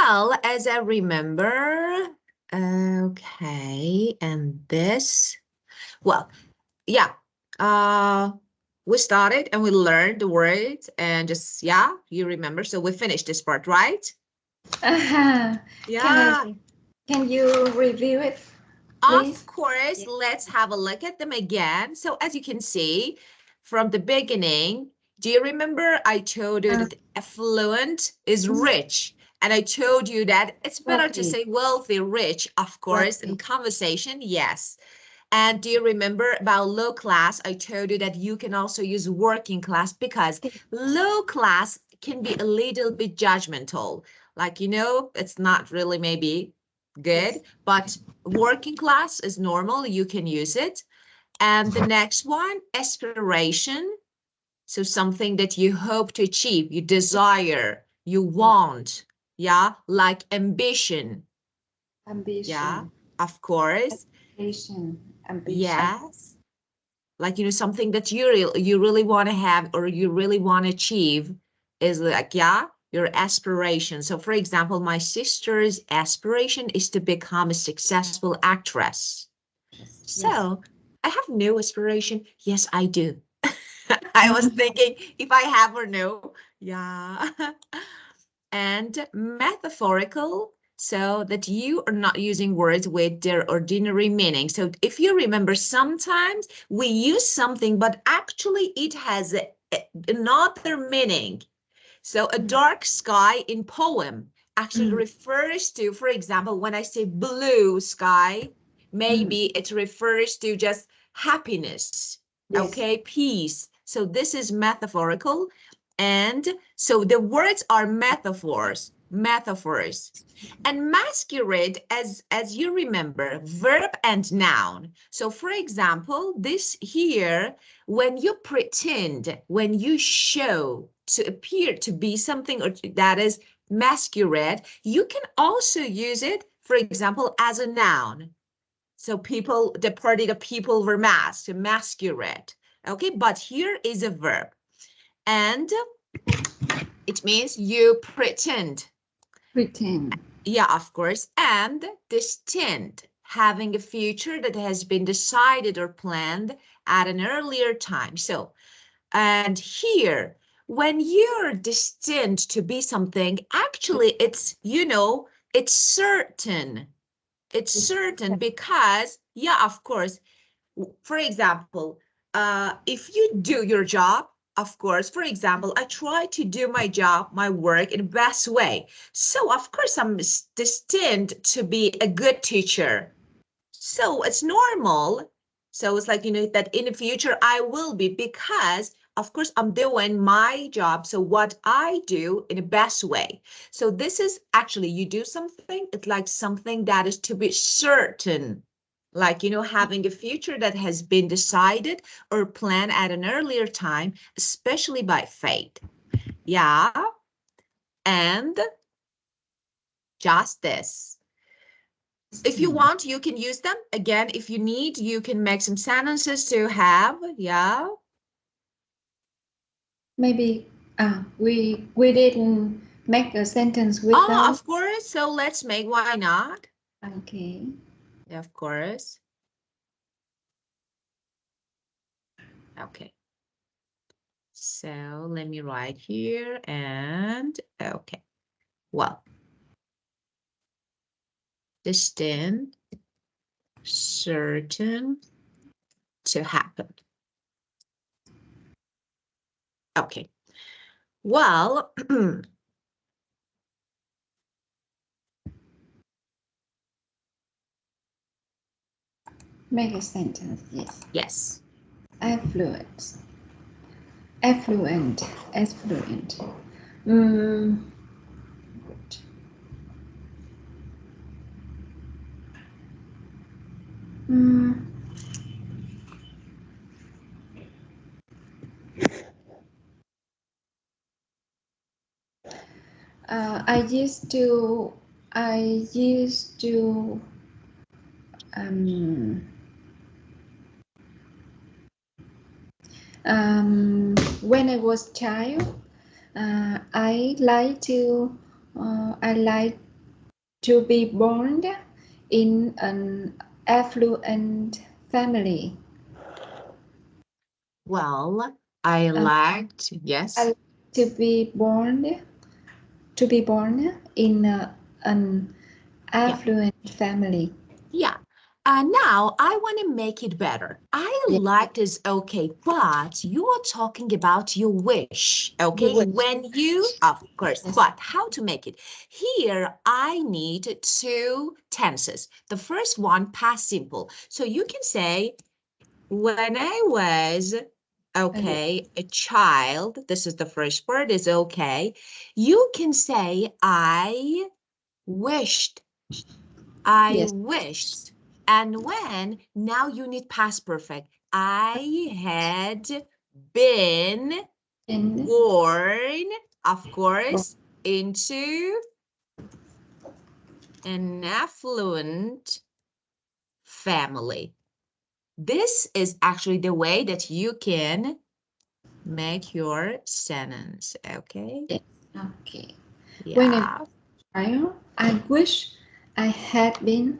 Well, as I remember, okay, and this, well, yeah, we started and we learned the words and just, yeah, you remember. So we finished this part, right? Uh-huh. Yeah. Can you review it, please? Of course, let's have a look at them again. So as you can see from the beginning, do you remember I told you that affluent is rich? And I told you that it's better to Wealthy. say wealthy, rich, of course, in Wealthy. conversation, yes. And do you remember about low class? I told you that you can also use working class because low class can be a little bit judgmental. Like, it's not really maybe good, Yes. but working class is normal. You can use it. And the next one, aspiration. So something that you hope to achieve, you desire, you want. Yeah, like ambition. Yeah, Ambition. of course. Ambition. Ambition. Yes. Like, something that you really want to have or you really want to achieve is like, yeah, your aspiration. So for example, my sister's aspiration is to become a successful actress. Yes. So I have no aspiration. Yes, I do. I was thinking if I have or no. Yeah. And metaphorical, so that you are not using words with their ordinary meaning. So if you remember, sometimes we use something, but actually it has another meaning. So a dark sky in poem actually refers to, for example, when I say blue sky, maybe it refers to just happiness, Yes. okay, peace. So this is metaphorical. And so the words are metaphors. And masquerade, as you remember, verb and noun. So for example, this here, when you pretend, when you show to appear to be something or that is masquerade, you can also use it, for example, as a noun. So people, the party, the people were masked, masquerade. Okay, but here is a verb. And it means you pretend. Pretend. Yeah, of course. And destined, having a future that has been decided or planned at an earlier time. So, and here, when you're destined to be something, actually it's certain. It's certain because, yeah, of course, for example, if you do your job, of course, for example, I try to do my job, my work in the best way. So, of course, I'm destined to be a good teacher. So it's normal. So it's like, that in the future I will be because, of course, I'm doing my job. So what I do in the best way. So this is actually, you do something, it's like something that is to be certain. Like, having a future that has been decided or planned at an earlier time, especially by fate. Yeah. And just this. If you want, you can use them. Again, if you need, you can make some sentences to have. Yeah. Maybe we didn't make a sentence with Oh, them. of course. So let's make, why not? Okay. Yeah, of course. Okay. So let me write here and okay. Well, destined, certain to happen. Okay. Well, Make a sentence. Yes. yes. Affluent. Affluent. Affluent. Mm, good. Mm, I used to. I used to. Um, when I was child, I like to. I like to be born in an affluent family. Well, I liked, yes. I to be born in an Yeah. affluent family. Yeah. Now I want to make it better. I Yeah. liked is okay, but you are talking about your wish, You okay? wish. When you, of course, Yes. but how to make it? Here, I need two tenses. The first one, past simple. So you can say, when I was, okay, a child, this is the first word, is okay. You can say, I wished. I Yes. wished. And when, now you need past perfect. I had been And born, of course, into an affluent family. This is actually the way that you can make your sentence, okay? yes. Okay. When I Yeah. child, I wish I had been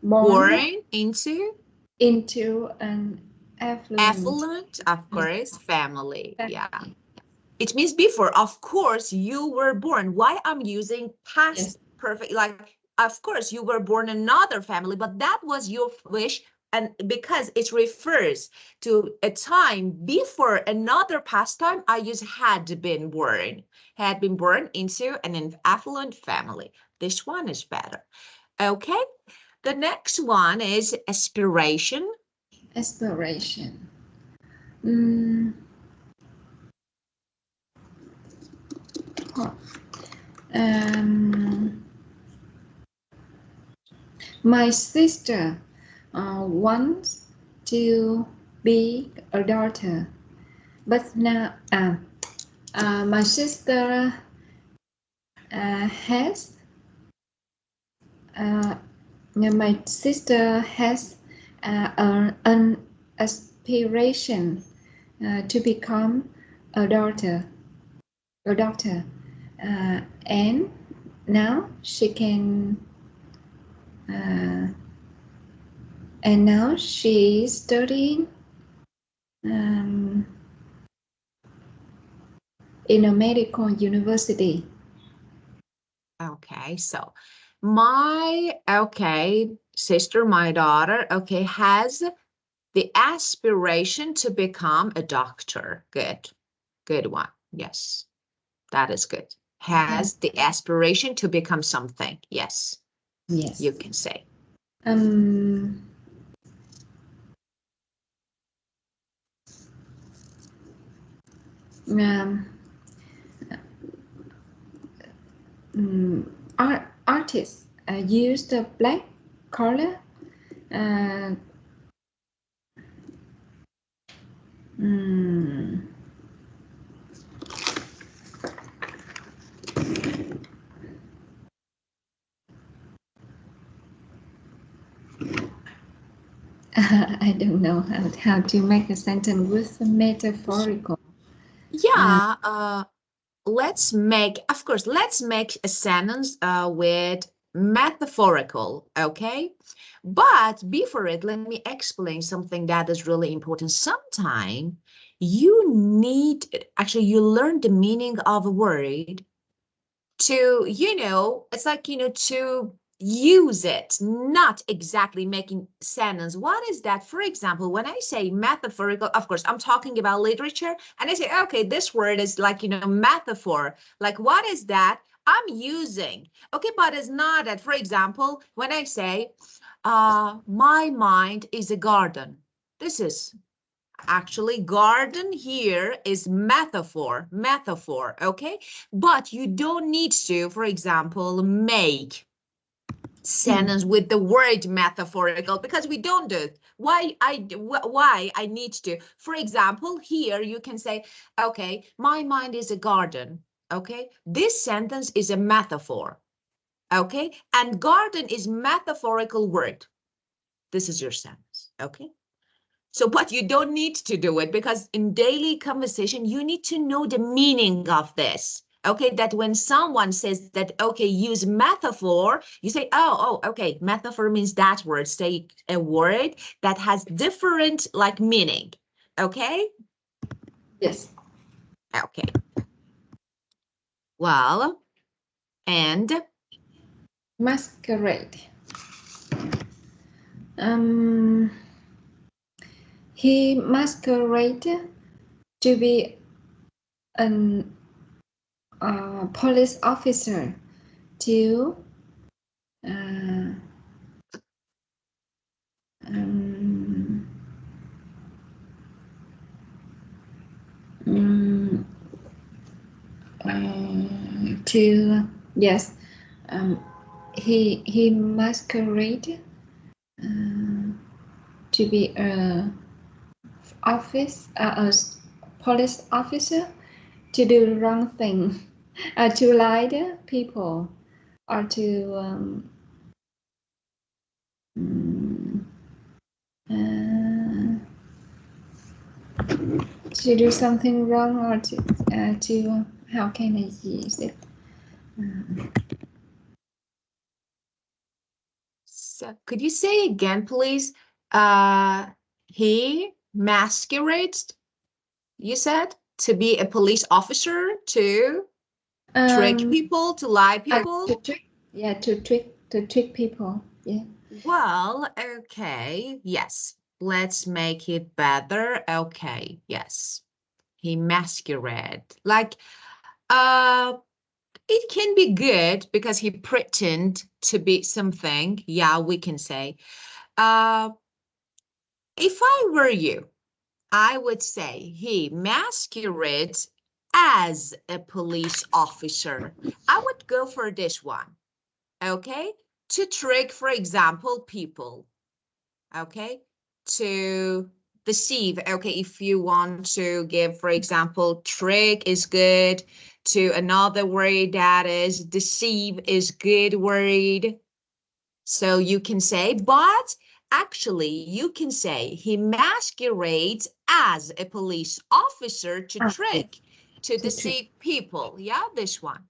born Born into into an affluent affluent, of course, family. Yeah. family. It means before, of course, you were born. Why I'm using Yes. past perfect, like, of course, you were born in another family, but that was your wish. And because it refers to a time before another past time, I use had been born into an affluent family. This one is better. Okay. The next one is aspiration. Aspiration. Mm, huh. um, my sister wants to be a daughter, but now my sister has uh, my sister has an aspiration to become a daughter, a doctor, and now she can, uh, and now she is studying um, in a medical university. Okay, so sister, my daughter, okay, has the aspiration to become a doctor. Good, good one. Yes, that is good. Yes. Has the aspiration to become something. Yes, Yes. you can say. Um, um, artists use the black color. Uh, mm, I don't know how to make a sentence with a metaphorical. Uh, Yeah, let's make a sentence with metaphorical, okay? But before it, let me explain something that is really important. Sometimes you actually, you learn the meaning of a word to, it's like, to use it, not exactly making sentence. What is that? For example, when I say metaphorical, of course, I'm talking about literature, and I say, okay, this word is like, metaphor. Like, what is that? I'm using, okay, but it's not that. For example, when I say, my mind is a garden, this is actually, garden here is metaphor, okay? But you don't need to, for example, make sentence with the word metaphorical, because we don't do it. Why I need to? For example, here you can say, okay, my mind is a garden, okay? This sentence is a metaphor, okay? And garden is metaphorical word. This is your sentence, okay? So, but you don't need to do it, because in daily conversation, you need to know the meaning of this. Okay, that when someone says that, okay, use metaphor, you say, okay, metaphor means that word. Say a word that has different like meaning. Okay? Yes. Okay. Well, and masquerade. He masqueraded to be an police officer to um, to yes, he masqueraded to be a police officer to do the wrong thing, to lie to people, or to do something wrong, or to how can I use it? so could you say again, please? He masquerades, you said, to be a police officer, to trick people, to lie people? To trick, yeah, to trick people, yeah. Well, okay, yes. Let's make it better. Okay, yes. He masquerade. Like, it can be good because he pretend to be something. Yeah, we can say. Uh, if I were you, I would say he masquerades as a police officer. I would go for this one. Okay, to trick, for example, people. Okay, to deceive. Okay, if you want to give, for example, trick is good, to another word that is deceive is good word. So you can say, but actually you can say he masquerades as a police officer to Yes. trick, to To trick. deceive people. Yeah, this one.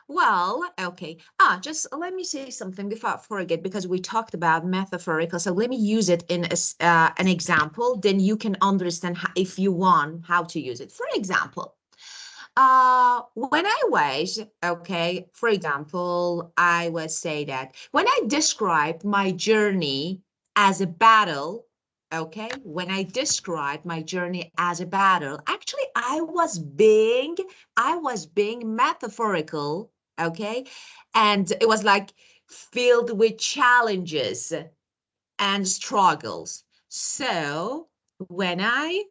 Well, okay. Just let me say something before I forget, because we talked about metaphorical. So let me use it in an example. Then you can understand how, if you want, how to use it. For example, when I was, okay, for example, I would say that when I described my journey as a battle, okay, when I described my journey as a battle, actually I was being metaphorical, okay, and it was like filled with challenges and struggles. So when I,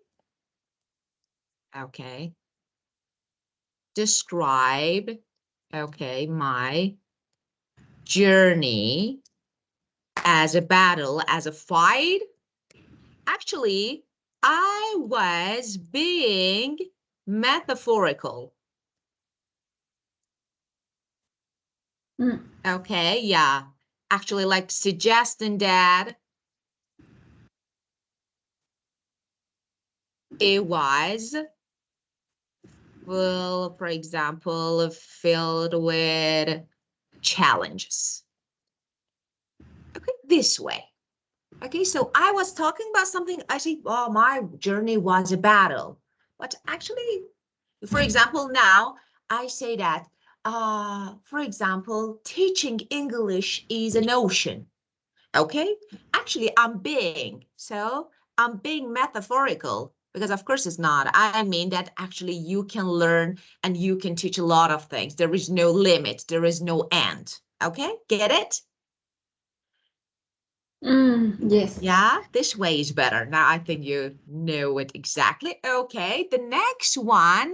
okay, describe, okay, my journey as a battle, as a fight, actually, I was being metaphorical. Okay, yeah. Actually, like suggesting that it was, well, for example, filled with challenges. Okay, this way. Okay, so I was talking about something, I say, oh, my journey was a battle. But actually, for example, now I say that, for example, teaching English is an ocean. Okay, actually, I'm being metaphorical because, of course, it's not. I mean that actually you can learn and you can teach a lot of things. There is no limit, there is no end. Okay, get it? Yes. Yeah, this way is better. Now I think you know it exactly. Okay, the next one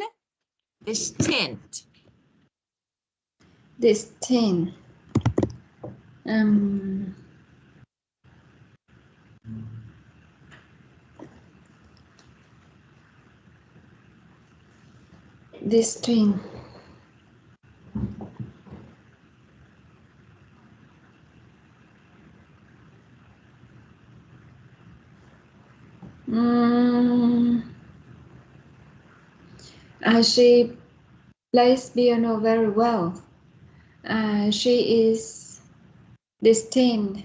is tint. This 10. This 10. She plays piano very well. She is destined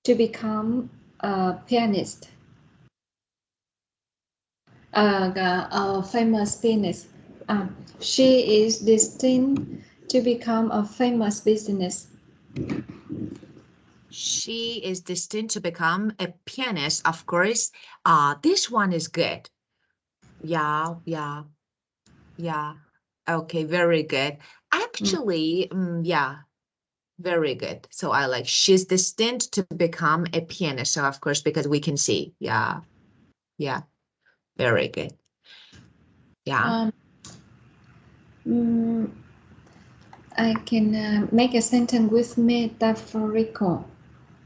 to become a pianist, a famous pianist. She is destined to become a famous business. She is destined to become a pianist, of course. This one is good. Yeah. Okay, very good. Actually, yeah, very good. So I like, she's destined to become a pianist. So of course, because we can see, yeah, very good. Yeah. I can make a sentence with metaphorical.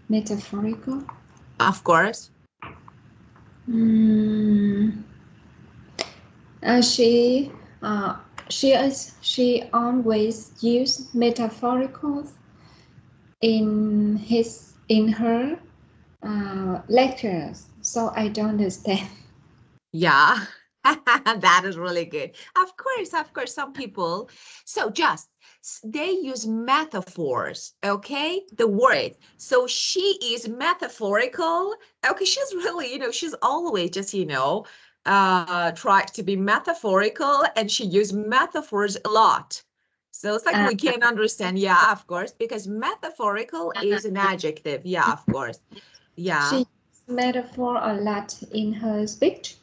Metaphorical. Of course. She always use metaphorical in her lectures, so I don't understand. Yeah, that is really good. Of course, some people. So just they use metaphors, okay? The word. So she is metaphorical. Okay, she's really, she's always just, try to be metaphorical, and she use metaphors a lot. So it's like we can understand. Yeah, of course, because metaphorical is an adjective. Yeah, of course. Yeah. She uses metaphor a lot in her speech.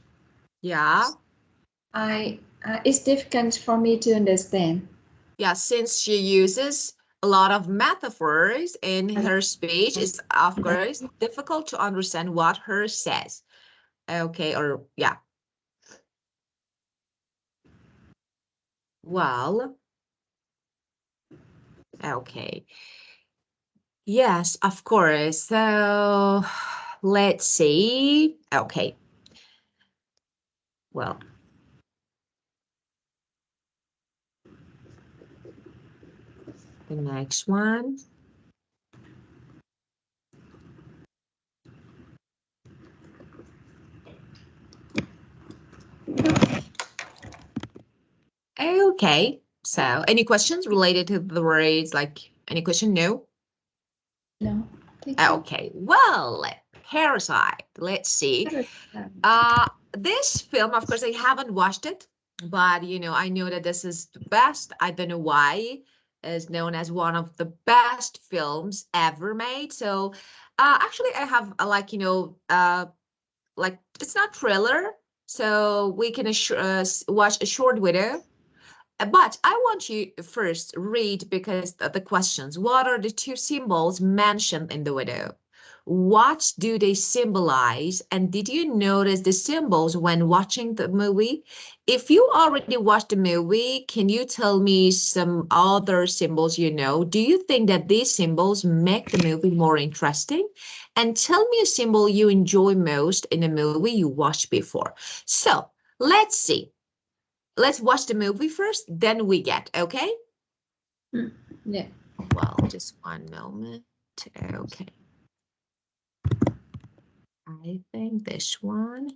Yeah. It's difficult for me to understand. Yeah, since she uses a lot of metaphors in her speech, it's of course difficult to understand what her says. Okay, or yeah. Well, okay. Yes, of course. So let's see. Okay. Well, the next one. Okay. So any questions related to the words? Like any question? No? No, thank you. Okay. Well, Parasite. Let's see. This film, of course, I haven't watched it, but I know that this is the best. I don't know why. Is known as one of the best films ever made. So, actually, I have like it's not thriller, so we can watch a short video. But I want you first read because the questions. What are the two symbols mentioned in the video? What do they symbolize? And did you notice the symbols when watching the movie? If you already watched the movie, can you tell me some other symbols you know? Do you think that these symbols make the movie more interesting? And tell me a symbol you enjoy most in a movie you watched before. So let's see. Let's watch the movie first, then we get, okay? Yeah. Well, just one moment. Okay. I think this one.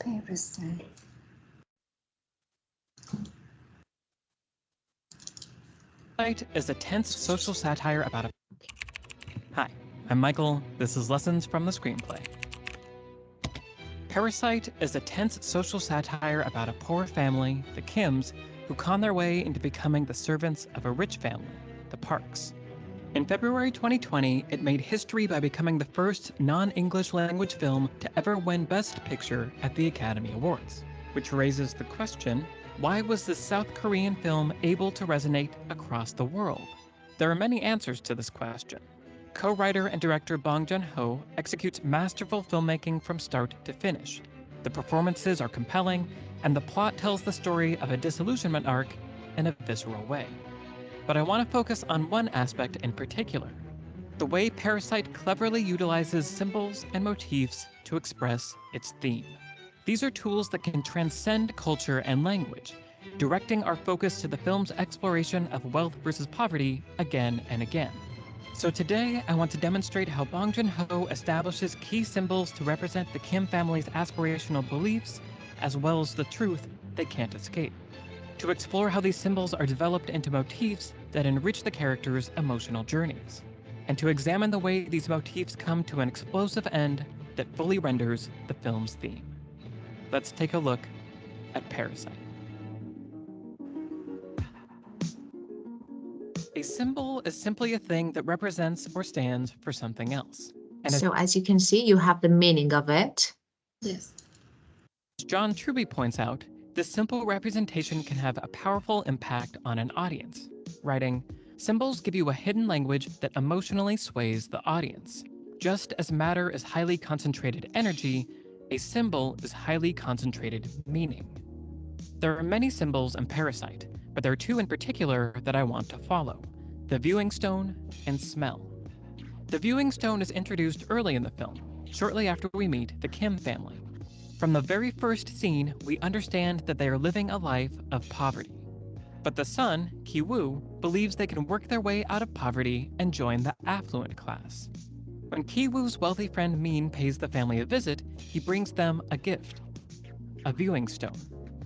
Parasite. Parasite is a tense social satire about a... Hi, I'm Michael. This is Lessons from the Screenplay. Parasite is a tense social satire about a poor family, the Kims, who con their way into becoming the servants of a rich family, the Parks. In February 2020, it made history by becoming the first non-English language film to ever win Best Picture at the Academy Awards. Which raises the question, why was this South Korean film able to resonate across the world? There are many answers to this question. Co-writer and director Bong Joon-ho executes masterful filmmaking from start to finish. The performances are compelling, and the plot tells the story of a disillusionment arc in a visceral way. But I want to focus on one aspect in particular, the way Parasite cleverly utilizes symbols and motifs to express its theme. These are tools that can transcend culture and language, directing our focus to the film's exploration of wealth versus poverty again and again. So today, I want to demonstrate how Bong Joon-ho establishes key symbols to represent the Kim family's aspirational beliefs as well as the truth they can't escape. To explore how these symbols are developed into motifs that enrich the characters' emotional journeys, and to examine the way these motifs come to an explosive end that fully renders the film's theme. Let's take a look at Parasite. A symbol is simply a thing that represents or stands for something else. And So as you can see, you have the meaning of it. Yes. as John Truby points out, this simple representation can have a powerful impact on an audience, writing, "Symbols give you a hidden language that emotionally sways the audience. Just as matter is highly concentrated energy, a symbol is highly concentrated meaning." There are many symbols in Parasite, but there are two in particular that I want to follow: the viewing stone and smell. The viewing stone is introduced early in the film, shortly after we meet the Kim family. From the very first scene, we understand that they are living a life of poverty. But the son, Ki-woo, believes they can work their way out of poverty and join the affluent class. When Ki-woo's wealthy friend Min pays the family a visit, he brings them a gift, a viewing stone.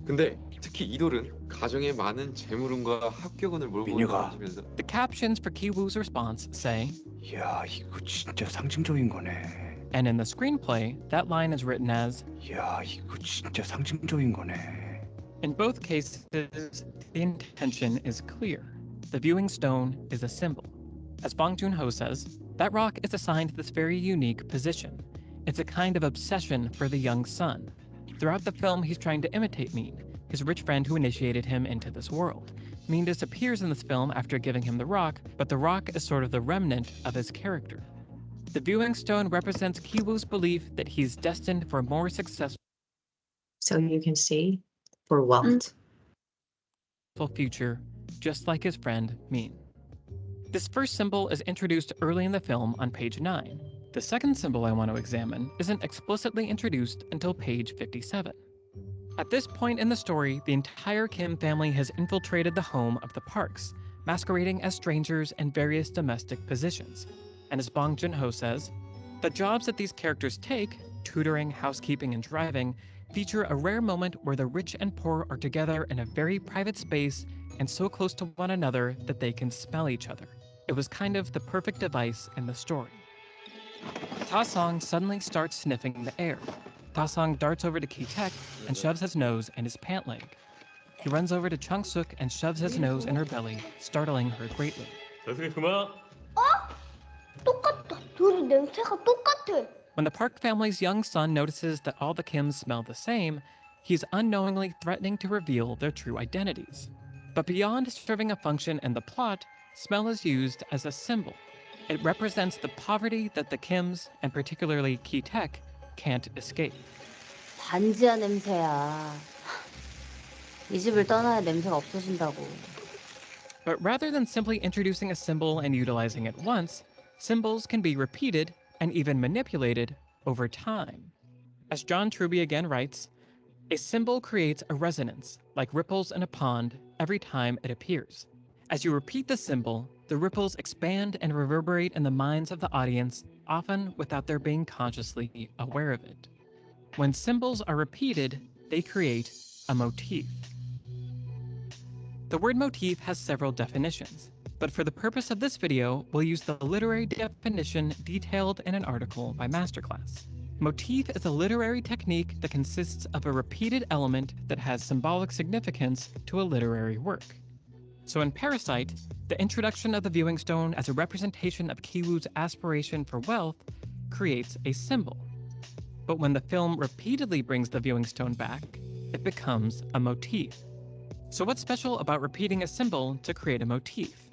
근데 특히 이돌은 가정에 많은 재물운과 합격운을 몰고 민혁아. 다니면서 The captions for Ki-woo's response say, 이야, 이거 진짜 상징적인 거네. and in the screenplay, that line is written as, 이야, 이거 진짜 상징적인 거네. in both cases, the intention is clear. The viewing stone is a symbol. As Bong Joon-ho says, that rock is assigned this very unique position. It's a kind of obsession for the young son. Throughout the film, he's trying to imitate Min, his rich friend who initiated him into this world. Min disappears in this film after giving him the rock, but the rock is sort of the remnant of his character. The viewing stone represents Ki-woo's belief that he's destined for a more successful So you can see for wealth. future, just like his friend Min. This first symbol is introduced early in the film on page 9. The second symbol I want to examine isn't explicitly introduced until page 57. At this point in the story, the entire Kim family has infiltrated the home of the Parks, masquerading as strangers in various domestic positions. And as Bong Joon-ho says, the jobs that these characters take, tutoring, housekeeping, and driving, feature a rare moment where the rich and poor are together in a very private space and so close to one another that they can smell each other. It was kind of the perfect device in the story. Ta-song suddenly starts sniffing the air. Ta-song darts over to Ki-taek and shoves his nose in his pant leg. He runs over to Chung-suk and shoves his nose in her belly, startling her greatly. 똑같다. 둘이 냄새가 똑같아. When the Park family's young son notices that all the Kims smell the same, he's unknowingly threatening to reveal their true identities. But beyond serving a function in the plot, smell is used as a symbol. It represents the poverty that the Kims, and particularly Ki-taek, can't escape. 반지하 냄새야. 이 집을 떠나야 냄새가 없어진다고. But rather than simply introducing a symbol and utilizing it once, symbols can be repeated and even manipulated over time. As John Truby again writes, a symbol creates a resonance, like ripples in a pond, every time it appears. As you repeat the symbol, the ripples expand and reverberate in the minds of the audience, often without their being consciously aware of it. When symbols are repeated, they create a motif. The word motif has several definitions, but for the purpose of this video, we'll use the literary definition detailed in an article by Masterclass. Motif is a literary technique that consists of a repeated element that has symbolic significance to a literary work. So in Parasite, the introduction of the viewing stone as a representation of Ki-woo's aspiration for wealth creates a symbol. But when the film repeatedly brings the viewing stone back, it becomes a motif. So what's special about repeating a symbol to create a motif?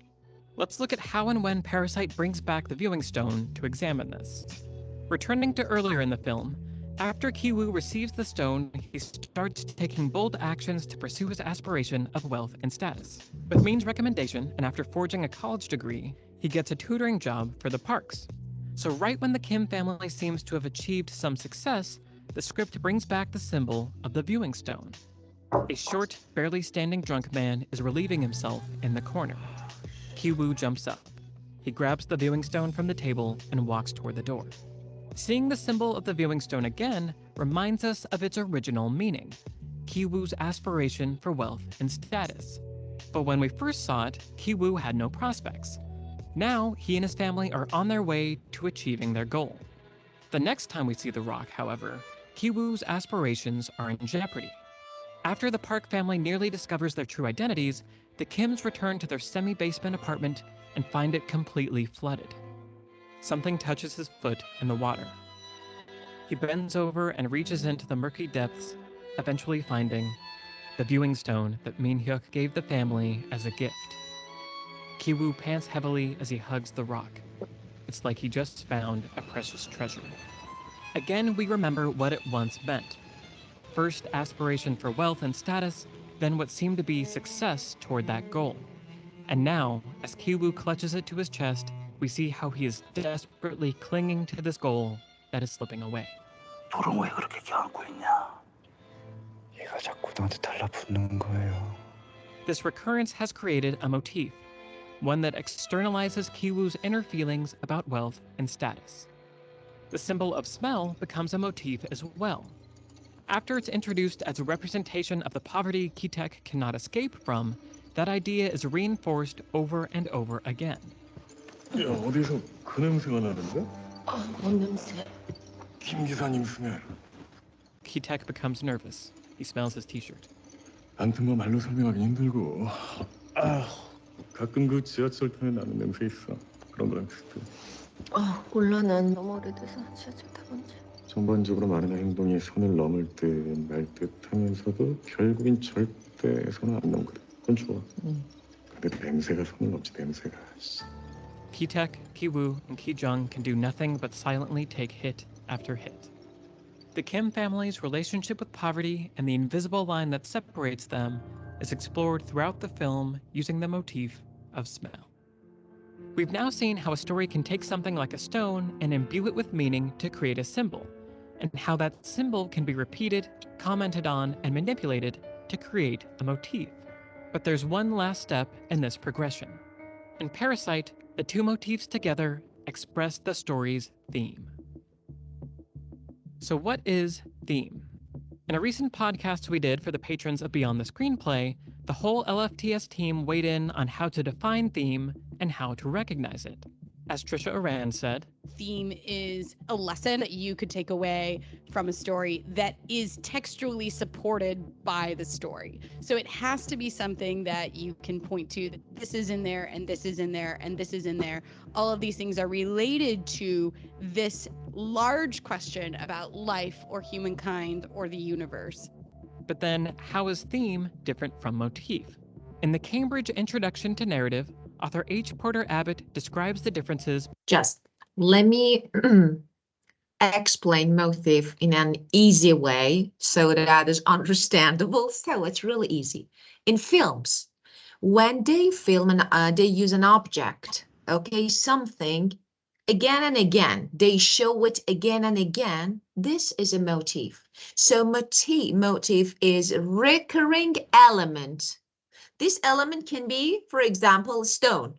Let's look at how and when Parasite brings back the viewing stone to examine this. Returning to earlier in the film, after Ki-woo receives the stone, he starts taking bold actions to pursue his aspiration of wealth and status. With Min's recommendation, and after forging a college degree, he gets a tutoring job for the Parks. So right when the Kim family seems to have achieved some success, the script brings back the symbol of the viewing stone. A short, barely standing drunk man is relieving himself in the corner. Ki-woo jumps up. He grabs the viewing stone from the table and walks toward the door. Seeing the symbol of the viewing stone again reminds us of its original meaning. Ki-woo's aspiration for wealth and status. But when we first saw it, Ki-woo had no prospects. Now, he and his family are on their way to achieving their goal. The next time we see the rock, however, Ki-woo's aspirations are in jeopardy. After the Park family nearly discovers their true identities, the Kims return to their semi-basement apartment and find it completely flooded. Something touches his foot in the water. He bends over and reaches into the murky depths, eventually finding the viewing stone that Min-hyuk gave the family as a gift. Ki-woo pants heavily as he hugs the rock. It's like he just found a precious treasure. Again, we remember what it once meant. First, aspiration for wealth and status, then what seemed to be success toward that goal. And now, as Ki-woo clutches it to his chest, we see how he is desperately clinging to this goal that is slipping away. 너는 왜 그렇게 껴안고 있냐? 얘가 자꾸 나한테 달라붙는 거예요. This recurrence has created a motif, one that externalizes Ki-woo's inner feelings about wealth and status. The symbol of smell becomes a motif as well. After it's introduced as a representation of the poverty Ki-taek cannot escape from, that idea is reinforced over and over again. 야, 어디서 그 냄새가 나는데? 뭔 냄새? 김 기사님 스멜. Ki-taek becomes nervous. He smells his t-shirt. 아무튼 뭐 말로 설명하기 힘들고. 가끔 그 지하철 타면 나는 냄새 있어. 그런 거랑 비슷해. 몰라, 난 너무 오래돼서 지하철 타본 지. 전반적으로 말이나 행동이 선을 넘을 듯 말 듯 하면서도 결국엔 절대 선을 안 넘거든. 그건 좋아. 근데 냄새가 선을 넘지, 냄새가. Ki-taek, Ki-woo, and Ki-jung can do nothing but silently take hit after hit. The Kim family's relationship with poverty and the invisible line that separates them is explored throughout the film using the motif of smell. We've now seen how a story can take something like a stone and imbue it with meaning to create a symbol, and how that symbol can be repeated, commented on, and manipulated to create a motif. But there's one last step in this progression. In Parasite, the two motifs together express the story's theme. So what is theme? In a recent podcast we did for the patrons of Beyond the Screenplay, the whole LFTS team weighed in on how to define theme and how to recognize it. As Trisha Oran said, theme is a lesson that you could take away from a story that is textually supported by the story. So it has to be something that you can point to, that this is in there, and this is in there, and this is in there. All of these things are related to this large question about life or humankind or the universe. But then, how is theme different from motif? In the Cambridge Introduction to Narrative, author H. Porter Abbott describes the differences. Just let me explain motif in an easy way so that is understandable. So it's really easy. In films, when they film and they use an object, okay, something again and again, they show it again and again. This is a motif. So motif is a recurring element. This element can be, for example, a stone,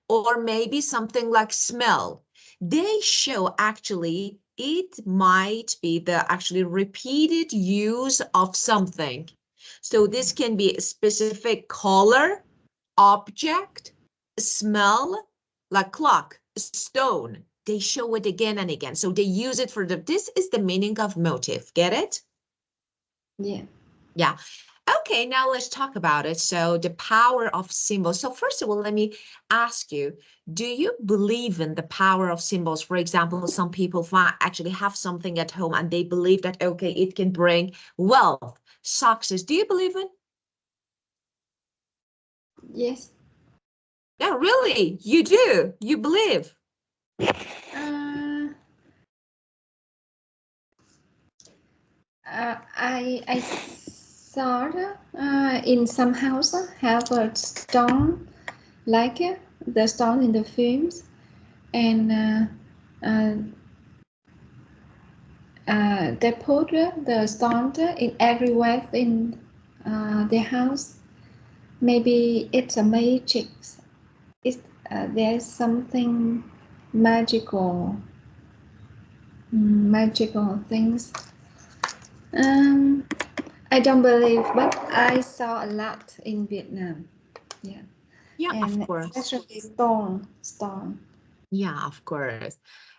or maybe something like smell. They show actually it might be the actually repeated use of something. So this can be a specific color, object, smell, like clock, stone. They show it again and again. So they use it for this is the meaning of motif. Get it? Yeah. Yeah. Okay, now let's talk about it. So the power of symbols. So first of all, let me ask you, do you believe in the power of symbols? For example, some people actually have something at home and they believe that, okay, it can bring wealth, success. Do you believe in? Yes. Yeah, really? You do? You believe? I saw in some house have a stone like the stone in the films, and they put the stone in everywhere in the house. Maybe it's a magic. There's something magical things. I don't believe, but I saw a lot in Vietnam. Yeah, Yeah, of and course. especially stone. Yeah, of course.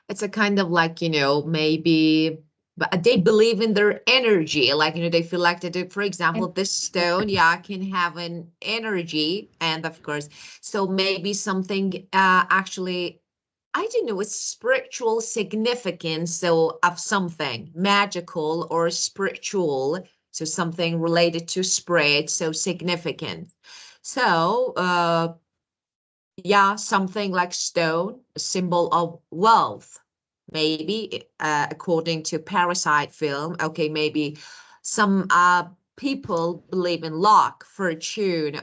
It's a kind of like, maybe, but they believe in their energy. Like, they feel like that, for example, this stone, yeah, can have an energy. And of course, so maybe something actually, I don't know, it's spiritual significance. So of something magical or spiritual. So something related to spirit, so significant. So, yeah, something like stone, a symbol of wealth. Maybe according to Parasite film, okay, maybe some people believe in luck, fortune,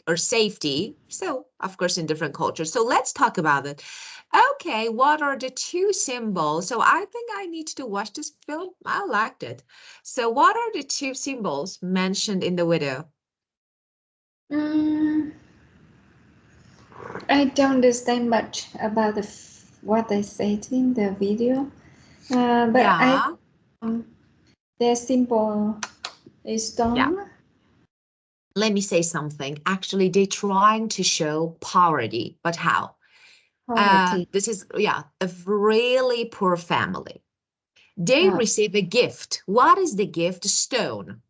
or safety. So, of course, in different cultures. So let's talk about it. Okay, what are the two symbols? So I think I need to watch this film. I liked it. So what are the two symbols mentioned in the video? I don't understand much about what they said in the video, but Yeah. their symbol is stone. Yeah. Let me say something. Actually, they're trying to show poverty, but how? Poverty. This is, yeah, a really poor family. They receive a gift. What is the gift? Stone.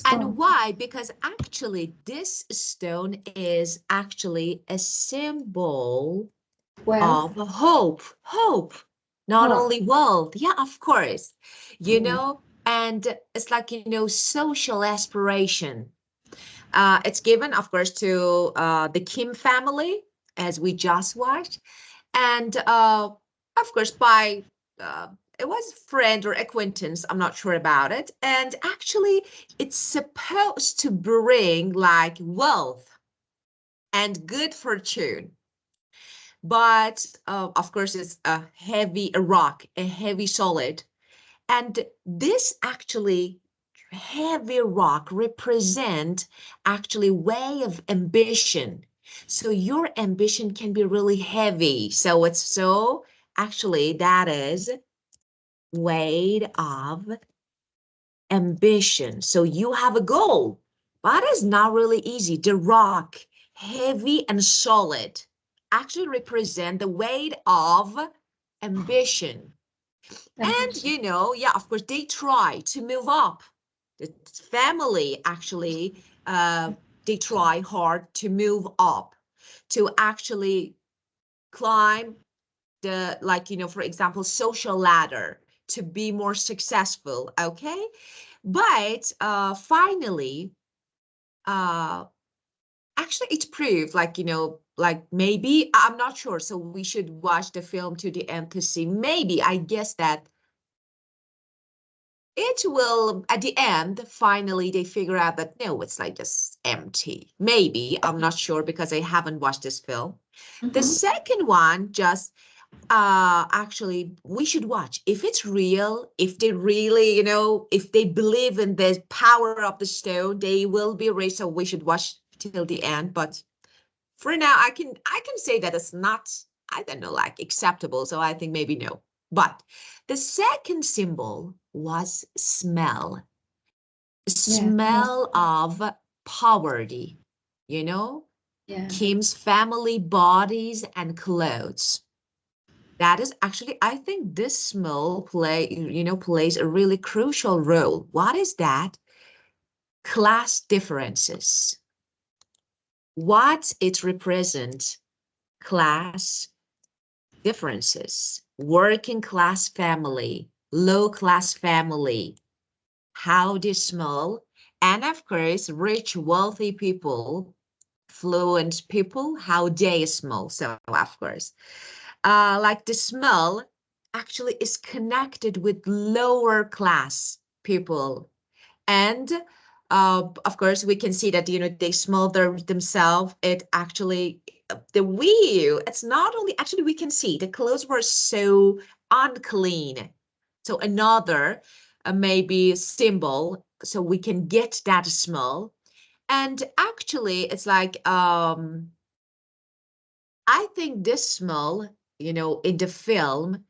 And why? Because actually, this stone is actually a symbol of hope. Hope, not only wealth. Yeah, of course. And it's like, social aspiration. It's given, of course, to the Kim family, as we just watched. And of course, by it was friend or acquaintance, I'm not sure about it. And actually, it's supposed to bring like wealth and good fortune. But of course, it's a rock, a heavy solid. And this actually heavy rock represent actually way of ambition. So your ambition can be really heavy. So actually that is weight of ambition. So you have a goal, but it's not really easy. The rock, heavy and solid, actually represent the weight of ambition. And, yeah, of course, they try to move up. The family actually, they try hard to move up, to actually climb the, like, for example, social ladder, to be more successful, okay? But finally, actually it proved like, like maybe, I'm not sure. So we should watch the film to the end to see. Maybe, I guess that it will, at the end, finally they figure out that no, it's like just empty. Maybe, I'm not sure because I haven't watched this film. The second one, just actually we should watch if it's real, if they really, if they believe in the power of the stone, they will be rich. So we should watch till the end. But for now, I can say that it's not, I don't know, like acceptable. So I think maybe no. But the second symbol was smell. Smell of poverty, Yeah. Kim's family, bodies, and clothes. That is actually, I think this smell plays a really crucial role. What is that? Class differences. What it represents? Class differences. Working class family, low class family, how they smell, and of course, rich, wealthy people, fluent people, how they smell. So of course, like the smell actually is connected with lower class people. And of course, we can see that, they smell themselves. It actually, the view, it's not only, actually, we can see the clothes were so unclean. So another maybe symbol, so we can get that smell. And actually, it's like, I think this smell, in the film,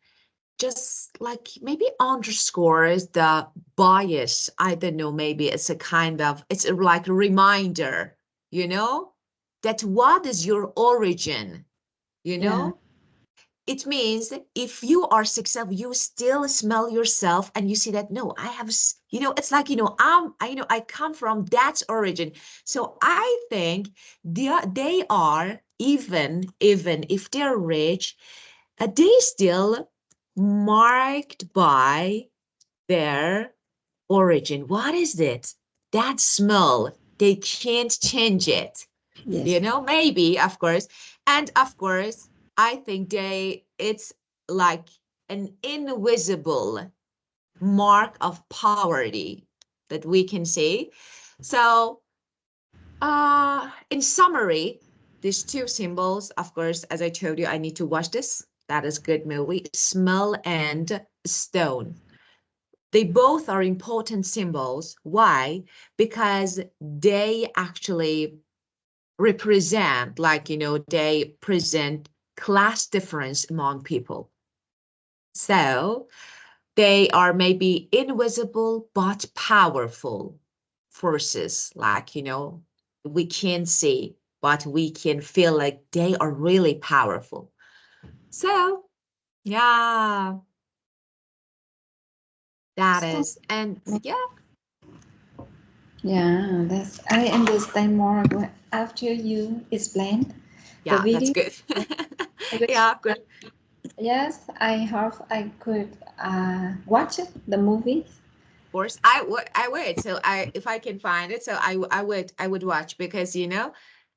just like maybe underscores the bias. I don't know, maybe it's a kind of, it's like a reminder, you know, that what is your origin, you know? It means if you are successful, you still smell yourself and you see that, no, I have, you know, it's like, you know, I come from that origin. So I think they are, even if they're rich, they still marked by their origin. What is it? That smell, they can't change it. Yes. You know, maybe, of course. And of course, I think it's like an invisible mark of poverty that we can see. So, in summary, these two symbols, of course, as I told you, I need to watch this. That is good movie. Smell and stone. They both are important symbols. Why? Because they actually represent, like, you know, they present class difference among people. So they are maybe invisible but powerful forces, like, you know, we can't see, but we can feel like they are really powerful. So, yeah, that Stop. is, and yeah, Yeah, that's I understand more after you explained the yeah, that's video. good. I wish, Yeah, good. yes, I hope I could watch the movie. Course, I would. So if I can find it, so I would watch, because, you know,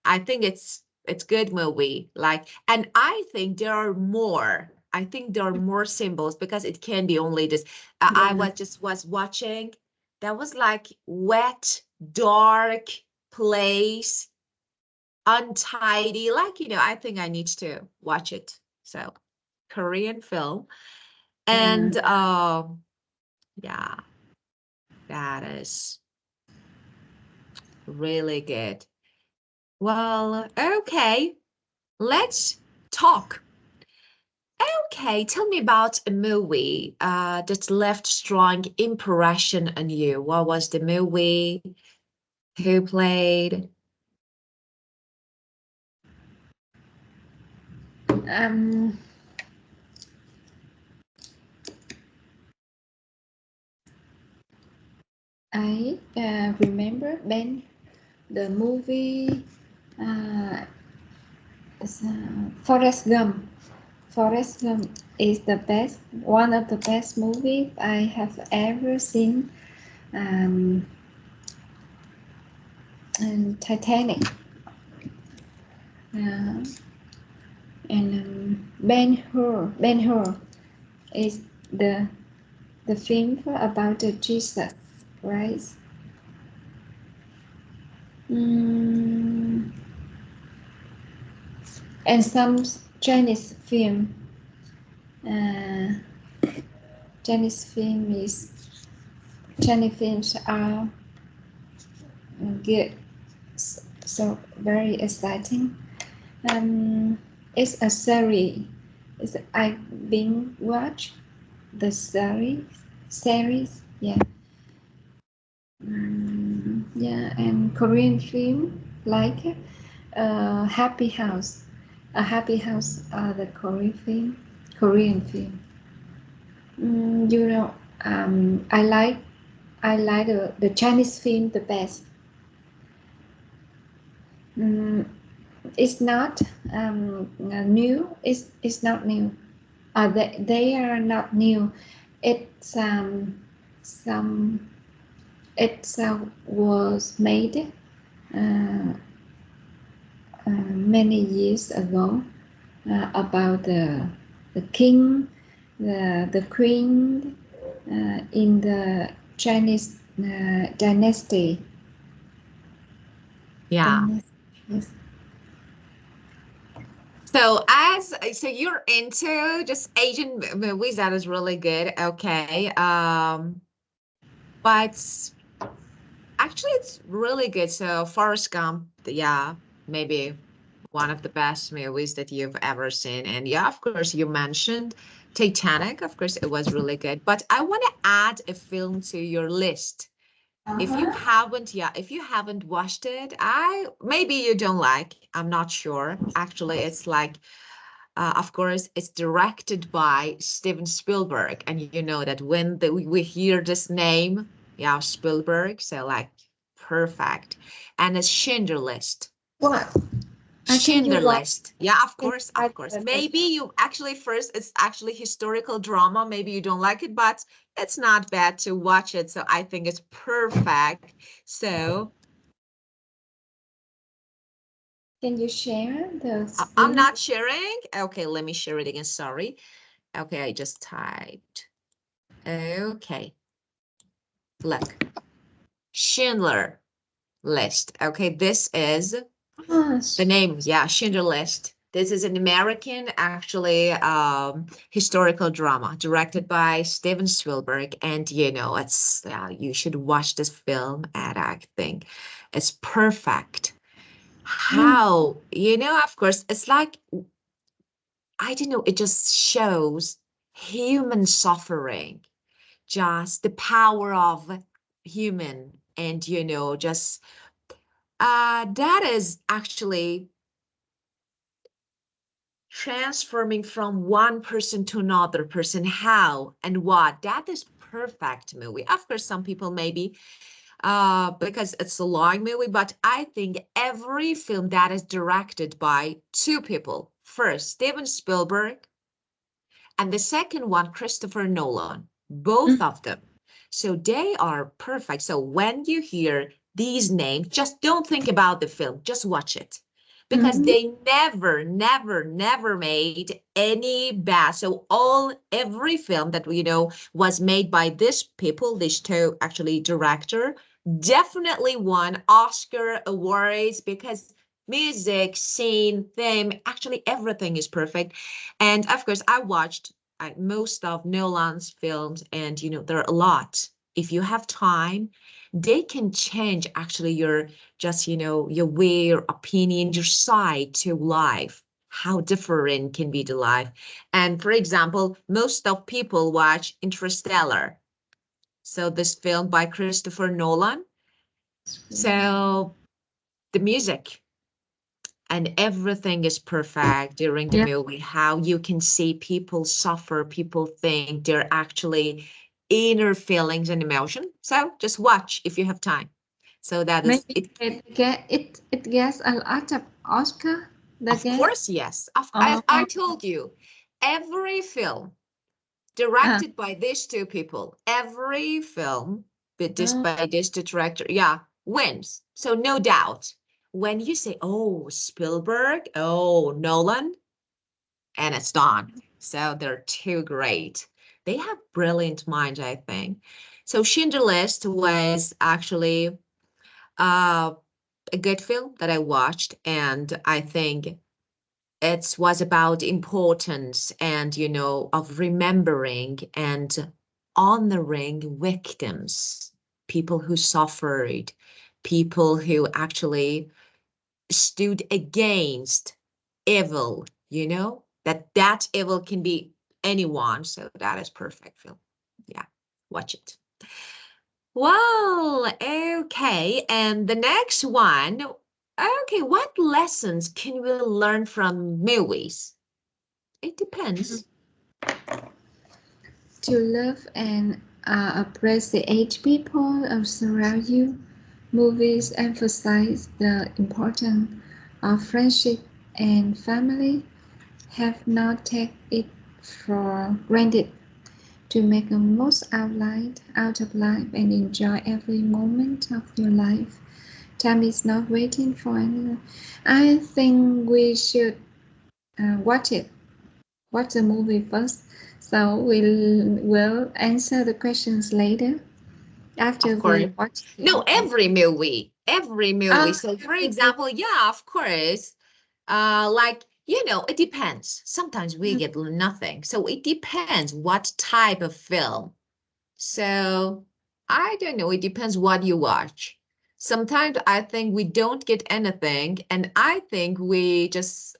I think it's good movie. Like, and I think there are more. I think there are more symbols, because it can be only this. I Yeah. was watching. That was like wet, dark place, untidy. Like, you know, I think I need to watch it. So, Korean film, Yeah. and yeah, that is really good. Well, okay, let's talk. Okay, tell me about a movie that left strong impression on you. What was the movie? Who played? Um, I remember the movie is, Forrest Gump. Forrest Gump is the best, one of the best movies I have ever seen. Um, and Titanic. Uh, and Ben-Hur is the film about the Jesus Christ. Mm, and some Chinese film. Uh, Chinese films are good, so very exciting. It's a series. I've been watch the series. Yeah. Yeah, and Korean film like Happy House. A Happy House are the Korean film. You know, I like the Chinese film the best. Mm, it's not new. It's not new. They are not new. It's some it was made uh, many years ago about the king, the queen in the Chinese dynasty. Yeah. Yes. So you're into just Asian movies. That is really good. Okay. But actually it's really good. So Forrest Gump, yeah, maybe one of the best movies that you've ever seen. And yeah, of course, you mentioned Titanic. Of course, it was really good. But I want to add a film to your list. If you haven't, yeah, if you haven't watched it, maybe you don't like, I'm not sure. Actually, it's like, of course, it's directed by Steven Spielberg. And you know that when we hear this name, yeah, Spielberg, so like perfect. And it's Schindler List. What? Schindler List. Yeah, of Can course, I of course. Maybe you actually first, it's actually historical drama. Maybe you don't like it, but it's not bad to watch it. So I think it's perfect. So Can you share the I'm screen? not sharing. Okay, let me share it again. Sorry. Okay, I just typed. Okay. Look. Schindler List. Okay, this is the name. Yeah, Schindler List. This is an American, actually, historical drama directed by Steven Spielberg. And, you know, you should watch this film. And I think it's perfect. How, you know, of course, it's like, I don't know, it just shows human suffering, just the power of human. And, you know, just that is actually transforming from one person to another person. How and what? That is perfect movie. Of course, some people maybe because it's a long movie, but I think every film that is directed by two people, first Steven Spielberg and the second one Christopher Nolan, both of them, so they are perfect. So when you hear these names, just don't think about the film, just watch it, because they never made any bad. So every film that we know was made by these people, these two actually director, definitely won Oscar awards, because music, scene, theme, actually everything is perfect. And of course, I watched most of Nolan's films, and you know, there are a lot. If you have time, they can change actually your, just, you know, your way, your opinion, your side to life, how different can be the life. And for example, most of people watch Interstellar. So this film by Christopher Nolan. So the music and everything is perfect during the movie, how you can see people suffer, people think they're actually inner feelings and emotion. So just watch if you have time. So that is Maybe it. it gets a lot of Oscar. Of course, yes. As I told you, every film directed by these two people, every film by this director, yeah, wins. So no doubt. When you say, oh, Spielberg, oh, Nolan, and it's done. So they're too great. They have brilliant minds, I think. So Schindler List was actually a good film that I watched, and I think it was about importance and, you know, of remembering and honoring victims, people who suffered, people who actually stood against evil, you know, that evil can be anyone. So that is perfect film. Yeah, watch it. Well, okay. And the next one, okay, what lessons can we learn from movies? It depends. To love and appreciate people surround you. Movies emphasize the importance of friendship and family. Have not take it for granted. To make the most out of life and enjoy every moment of your life. Time is not waiting for anyone. I think we should watch it. Watch the movie first. So we'll answer the questions later after Of course. we watch it. No, every movie. So for example, yeah, of course. Like, you know, it depends. Sometimes we get nothing. So it depends what type of film. So I don't know. It depends what you watch. sometimes I think we don't get anything, and I think we just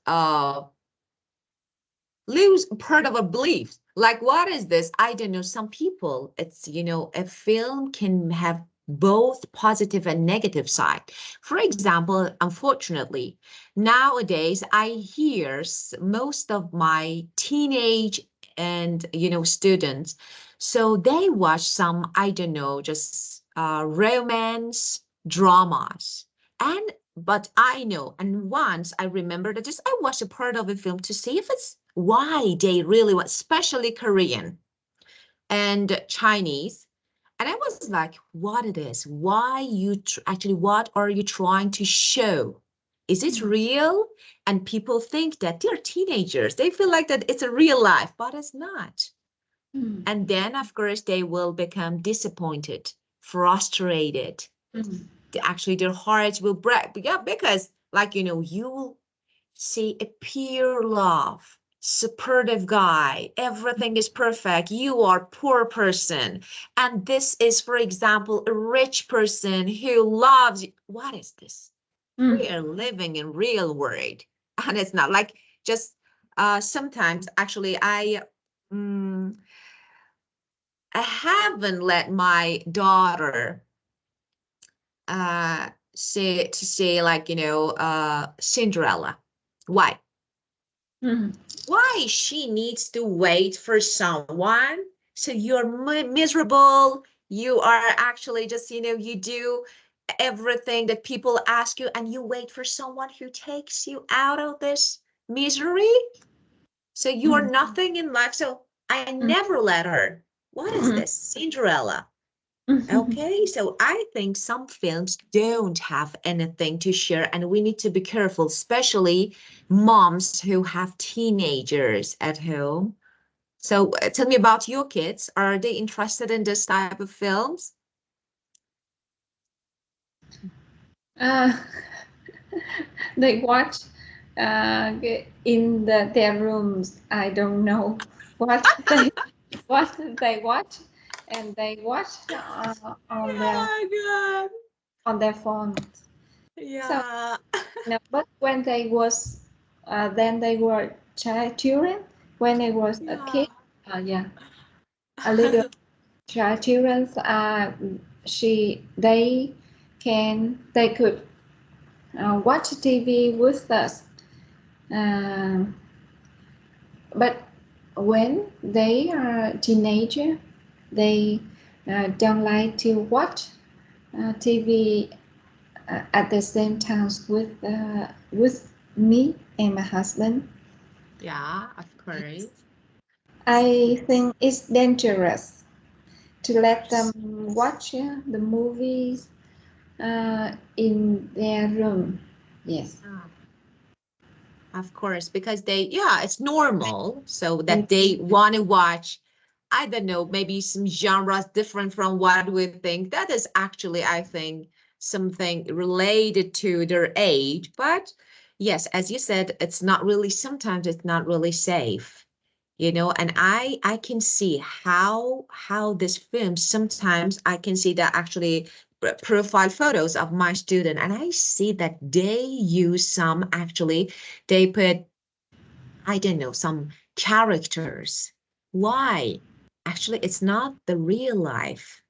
lose part of our beliefs. Like, what is this? I don't know. Some people, it's, a film can have both positive and negative side. For example, unfortunately, nowadays I hear most of my teenage and, students, so they watch some, I don't know, just romance dramas. And but I know, and once I remember that just I watched a part of a film to see if it's why they really want, especially Korean and Chinese. And I was like, what it is? Why you actually, what are you trying to show? Is it real? And people think that they're teenagers. They feel like that it's a real life, but it's not. And then, of course, they will become disappointed, frustrated. Actually, their hearts will break. Yeah, because like, you will see a pure love, supportive guy, everything is perfect, you are poor person, and this is, for example, a rich person who loves you. What is this? We are living in real world, and it's not like just sometimes actually I haven't let my daughter say like, Cinderella. Why? Why she needs to wait for someone? So you're miserable. You are actually just, you do everything that people ask you, and you wait for someone who takes you out of this misery. So you are nothing in life. So I never let her. What is this? Cinderella. Okay, so I think some films don't have anything to share, and we need to be careful, especially moms who have teenagers at home. So tell me about your kids. Are they interested in this type of films? They watch in their rooms. I don't know what they watch, and they watch Oh on their phones. my God. So Yeah. no, but when they was then they were children. When they was a kid, yeah, a little children. They could watch TV with us. But when they are teenager, they don't like to watch TV at the same time with me and my husband. Yeah, of course. I think it's dangerous to let them watch the movies in their room. Yes. Of course, because it's normal. So that they want to watch, I don't know, maybe some genres different from what we think. That is actually, I think, something related to their age. But yes, as you said, sometimes it's not really safe, and I can see how this film, sometimes I can see that actually profile photos of my student, and I see that they use some, actually they put, I don't know, some characters. Why? Actually, it's not the real life.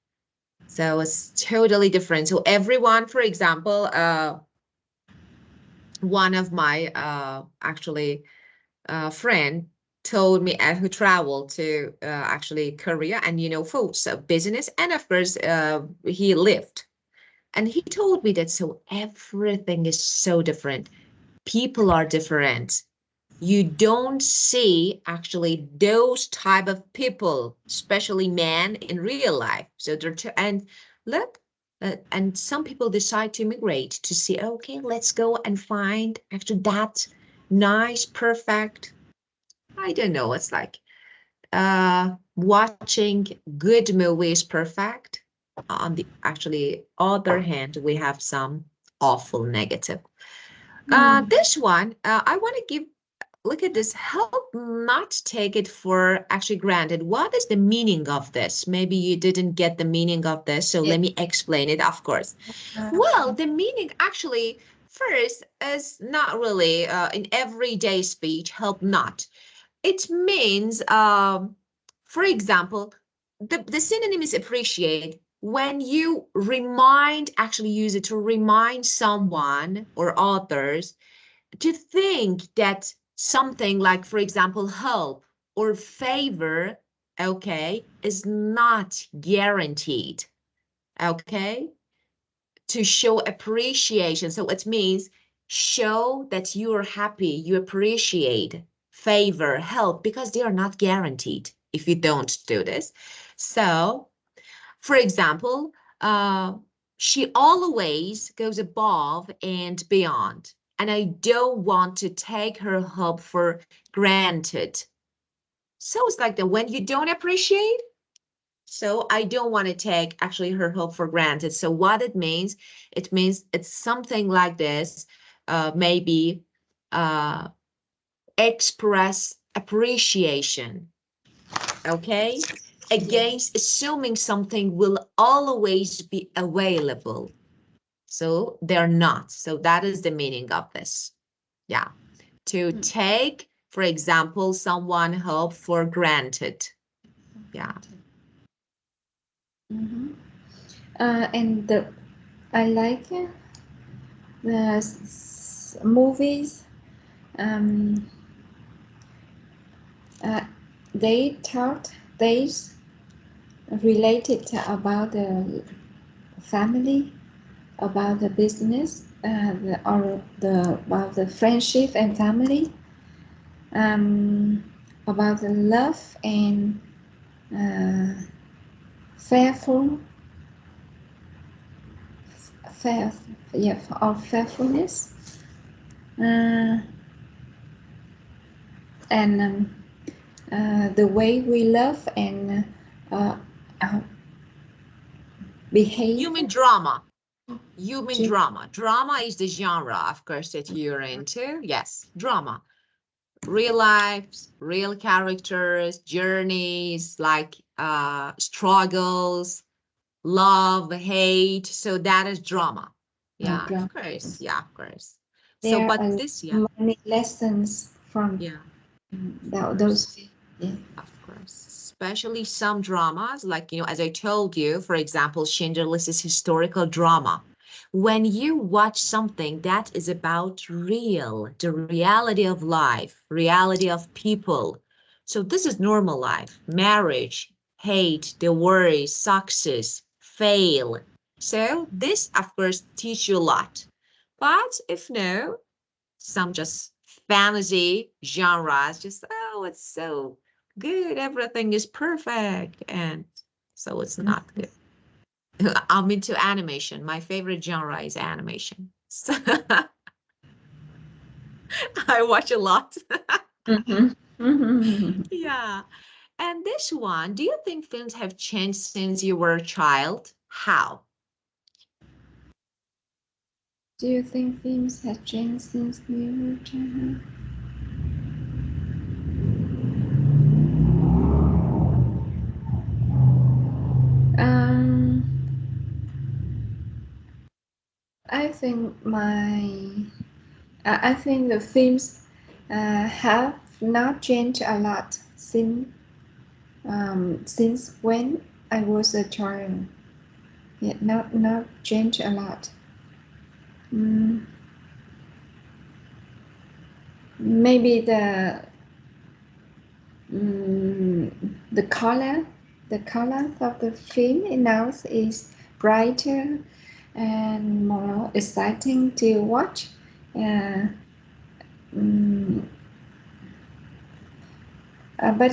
So it's totally different. So everyone, for example, one of my actually friend told me who traveled to actually Korea, and for business, and of course he lived, and he told me that so everything is so different. People are different. You don't see actually those type of people, especially men, in real life. So and look, and some people decide to migrate to see, okay, let's go and find actually that nice, perfect, I don't know, it's like watching good movies perfect. On the actually other hand, we have some awful negative. This one, I want to give look at this. Help not take it for actually granted. What is the meaning of this? Maybe you didn't get the meaning of this, so let me explain it, of course. Well, the meaning actually first is not really in everyday speech, help not. It means, for example, the synonym is appreciate. When you remind, actually use it to remind someone or others to think that something like, for example, help or favor, okay, is not guaranteed, okay? To show appreciation. So it means show that you are happy, you appreciate, favor, help, because they are not guaranteed if you don't do this. So, for example, she always goes above and beyond, and I don't want to take her help for granted. So it's like that when you don't appreciate, so I don't want to take actually her help for granted. So what it means it's something like this, maybe express appreciation, okay? Against assuming something will always be available. So they're not. So that is the meaning of this. Yeah. To take, for example, someone help for granted. Yeah. And I like the movies. They related about the family, about the business, about the friendship and family, about the love and faithful, or faithfulness, and the way we love and behave. Human drama. Human drama. Drama is the genre, of course, that you're into. Yes, drama. Real lives, real characters, journeys, like struggles, love, hate. So that is drama. Yeah, Drama. of course. Yeah, of course. There So, but are this, yeah, many lessons from those. Yeah. of course, especially some dramas, like, as I told you, for example, Schindler's List is historical drama. When you watch something that is about the reality of life, reality of people. So this is normal life, marriage, hate, the worries, success, fail. So this, of course, teach you a lot. But if no, some just fantasy genres, just, oh, it's so good, everything is perfect, and so it's not good. I'm into animation. My favorite genre is animation. So I watch a lot. Yeah. And this one, do you think films have changed since you were a child? How? Do you think films have changed since we were children? I think I think the films have not changed a lot since when I was a child. Yeah, not changed a lot. Maybe the color of the film now is brighter and more exciting to watch. But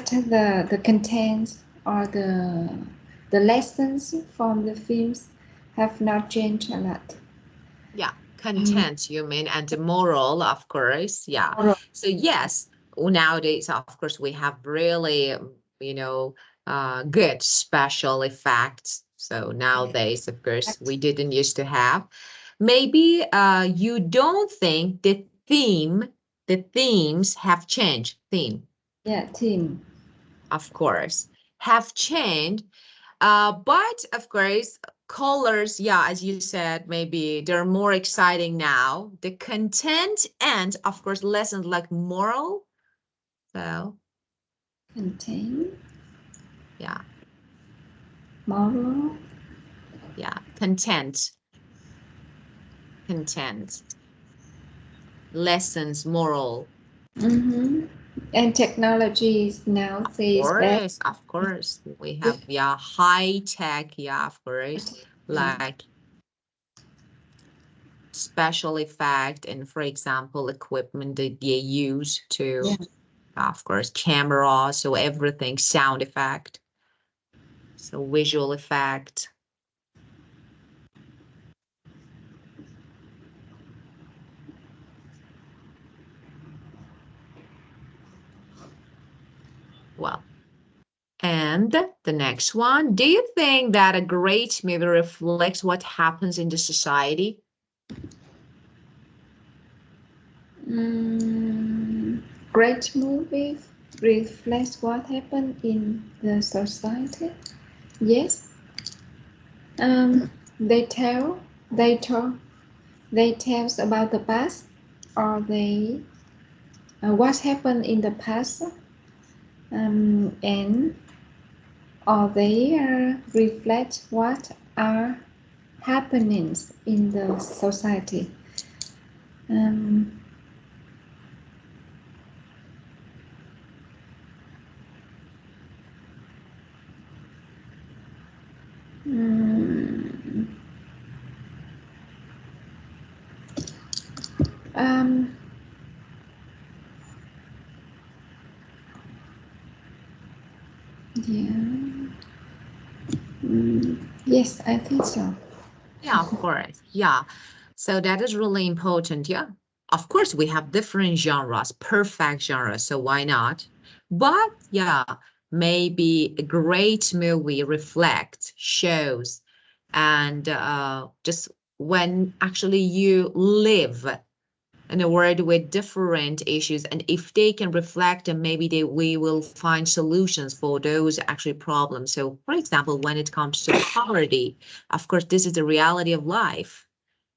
the contents or the lessons from the films have not changed a lot. Yeah, content, you mean, and the moral, of course. Yeah. So yes, nowadays, of course, we have really, good special effects. So nowadays, of course, we didn't used to have. Maybe you don't think the the themes have changed. Theme, Yeah, team. of course, have changed. But of course, colors, yeah, as you said, maybe they're more exciting now. The content and of course lessons like moral. So Contain. yeah, Moral. yeah, content, lessons, moral. Mm-hmm. And technologies now says best. Of course, we have, yeah, high tech, yeah, of course, like special effect and, for example, equipment that they use to, of course, camera, so everything, sound effect, so visual effect. Well, and the next one, do you think that a great movie reflects what happens in the society? Great movies reflects what happened in the society. Yes. They tell about the past, or they what happened in the past, and or they reflect what are happenings in the society. Yeah. Yes, I think so. Yeah, of course. Yeah. So that is really important. Yeah. Of course, we have different genres, perfect genres. So why not? But yeah, maybe a great movie reflects, shows, and just when actually you live in a world with different issues, and if they can reflect, and maybe we will find solutions for those actually problems. So for example, when it comes to poverty, of course, this is the reality of life.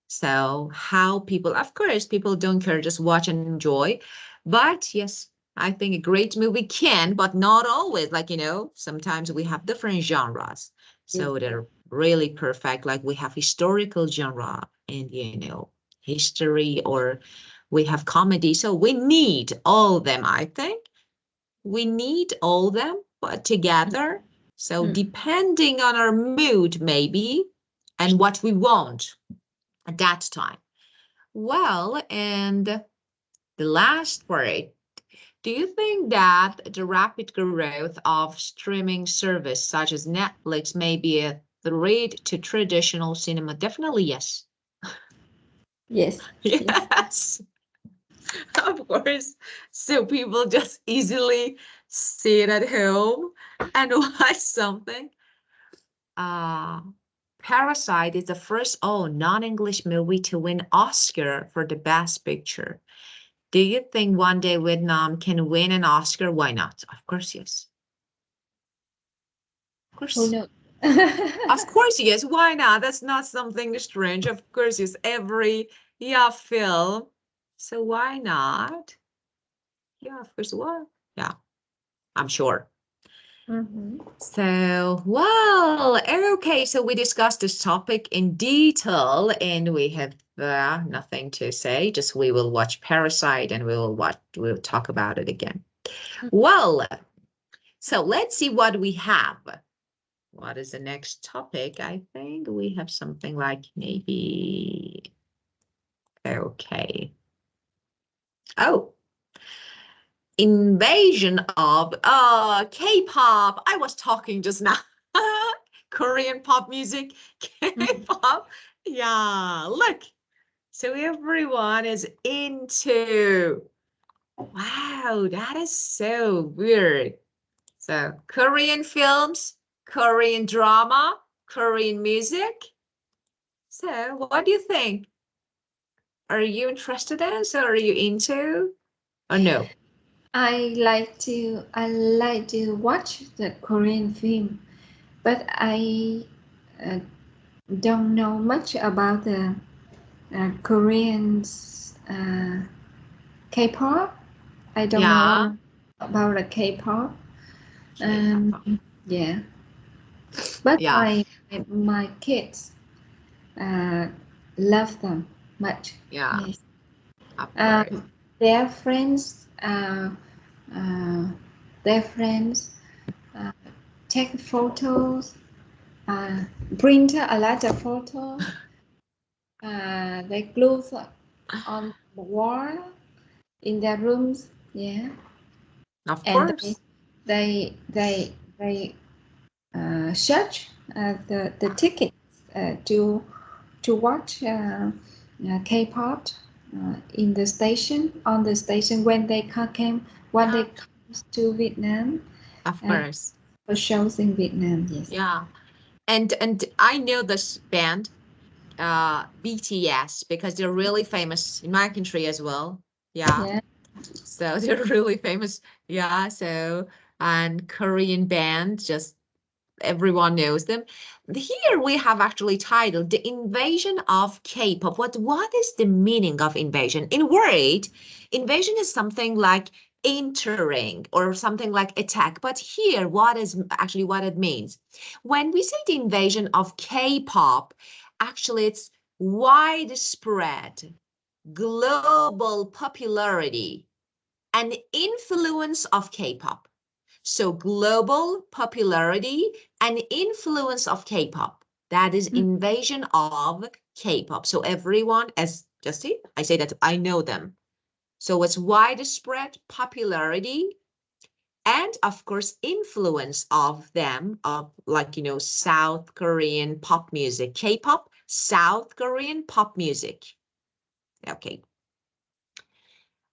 So how people, of course, people don't care, just watch and enjoy. But yes, I think a great movie can, but not always. Like, sometimes we have different genres. So they're really perfect. Like we have historical genre and, history, or we have comedy. So we need all them, I think. We need all them but together. So depending on our mood, maybe, and what we want at that time. Well, and the last part, do you think that the rapid growth of streaming service such as Netflix may be a threat to traditional cinema? Definitely yes. Yes. Yes, of course. So people just easily sit at home and watch something. Parasite is the first non-English movie to win Oscar for the Best Picture. Do you think one day Vietnam can win an Oscar? Why not? Of course, yes. Of course. Who knows? Of course, yes. Why not? That's not something strange. Of course, yes. Every film. So why not? Yeah, of course. What? Yeah, I'm sure. So, well, okay. So we discussed this topic in detail, and we have nothing to say. Just we will watch Parasite, and we'll talk about it again. Well, so let's see what we have. What is the next topic? I think we have something like maybe, okay. Oh, invasion of K-pop. I was talking just now. Korean pop music, K-pop. Yeah, look. So everyone is into. Wow, that is so weird. So Korean films, Korean drama, Korean music. So what do you think? Are you interested in? So are you into? or no? I like to watch the Korean film, but I uh, don't know much about the Koreans K-pop. I don't know Yeah, about the K-pop. K-pop. Yeah, but Yeah, my kids uh, love them much. yeah, Yes. of course. Their friends, uh, their friends uh, take photos, print a lot of photos. They glue on the wall in their rooms. Yeah, Of and course. they search the tickets to watch K-pop in the station on the station when they came when Yeah, they comes to Vietnam of uh, course. for shows in Vietnam. Yes. Yeah. And I know this band, BTS, because they're really famous in my country as well. Yeah. Yeah. So they're really famous. Yeah. So, and Korean band, just everyone knows them. Here we have actually titled The Invasion of K-pop. What is the meaning of invasion? In word, invasion is something like entering or something like attack. But here, what is actually what it means? When we say the invasion of K-pop, actually it's widespread global popularity and influence of K-pop. So global popularity and influence of K-pop. That is invasion of K-pop. So everyone, as just see, I say that I know them. So it's widespread popularity and of course influence of them of like, South Korean pop music, K-pop, South Korean pop music. Okay.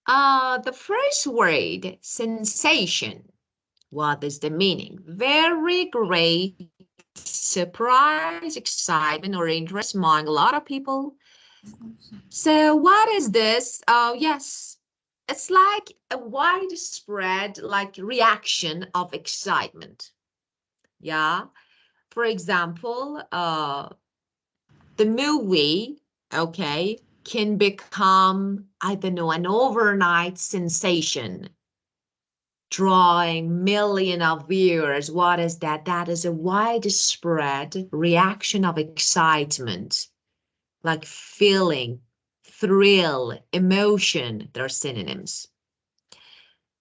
The first word, sensation. What is the meaning? Very great surprise, excitement, or interest among a lot of people. So what is this? Oh, yes. It's like a widespread like reaction of excitement. Yeah. For example, the movie, okay, can become, I don't know, an overnight sensation, drawing millions of viewers. What is that? That is a widespread reaction of excitement, like feeling, thrill, emotion. They're synonyms.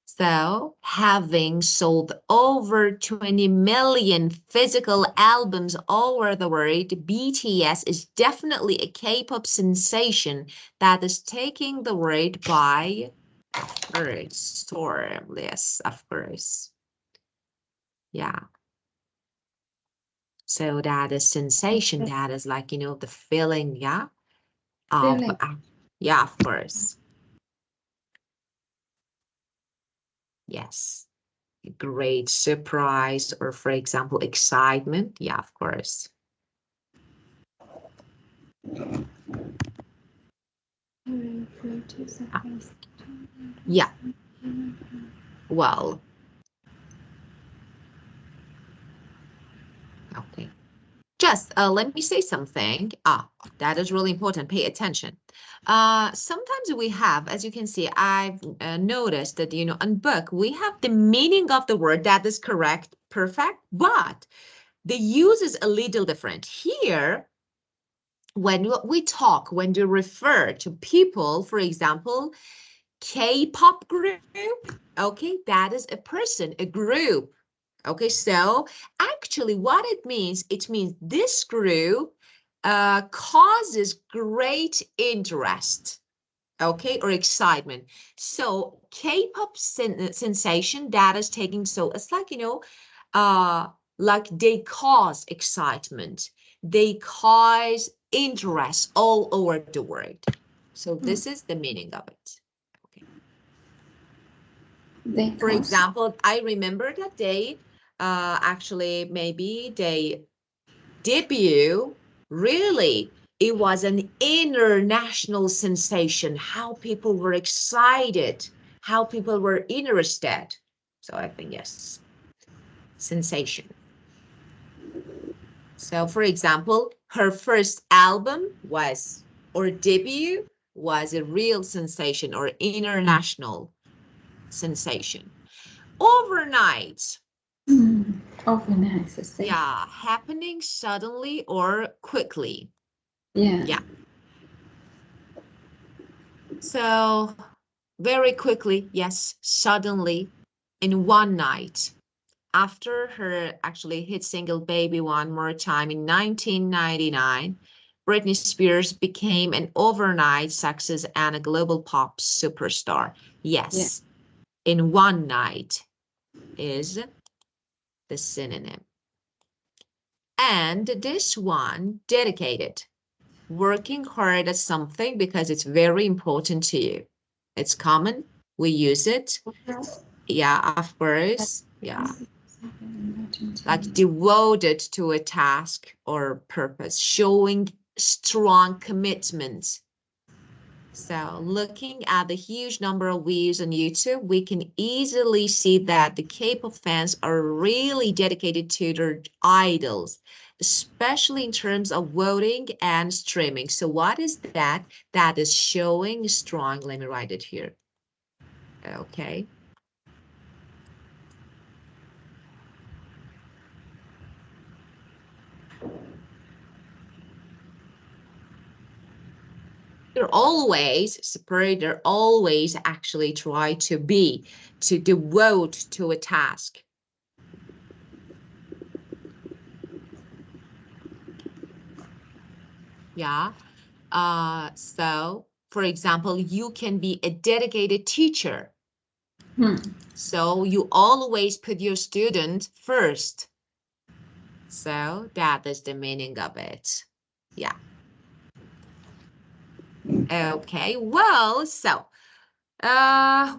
So, having sold over 20 million physical albums all over the world, BTS is definitely a K-pop sensation that is taking the world by, of course, storm. Yes, of course. Yeah. So that is sensation. That is like, the feeling, yeah, of, Feeling. yeah, of course. Yes. Great surprise, or for example, excitement. Yeah, of course. Yeah. Well, okay. Just let me say something. That is really important. Pay attention. Sometimes we have, as you can see, I've noticed that, on book, we have the meaning of the word that is correct, perfect, but the use is a little different. Here, when we talk, when we refer to people, for example, K-pop group, okay, that is a person, a group. Okay, so actually what it means this group causes great interest, okay, or excitement. So K-pop sensation that is taking, so it's like, like they cause excitement, they cause interest all over the world. So this is the meaning of it. Okay. For example, I remember that day, actually, maybe they debut, really, it was an international sensation, how people were excited how people were interested. So I think yes, sensation. So for example, her first album was, or debut was a real sensation or international sensation. Overnight. Overnight sensation. Yeah, happening suddenly or quickly. Yeah. Yeah. So very quickly, yes, suddenly in one night. After her actually hit single Baby One More Time in 1999, Britney Spears became an overnight success and a global pop superstar. Yes, in one night is the synonym. And this one, dedicated, working hard at something because it's very important to you. It's common, we use it. Yeah, of course, yeah. Like devoted to a task or purpose, showing strong commitment. So looking at the huge number of views on YouTube, we can easily see that the K-pop fans are really dedicated to their idols, especially in terms of voting and streaming. So what is that? That is showing strong, let me write it here. Okay. They're always separate, they're always actually try to devote to a task. Yeah. So for example, you can be a dedicated teacher. So you always put your student first. So that is the meaning of it. Yeah. Okay, well, so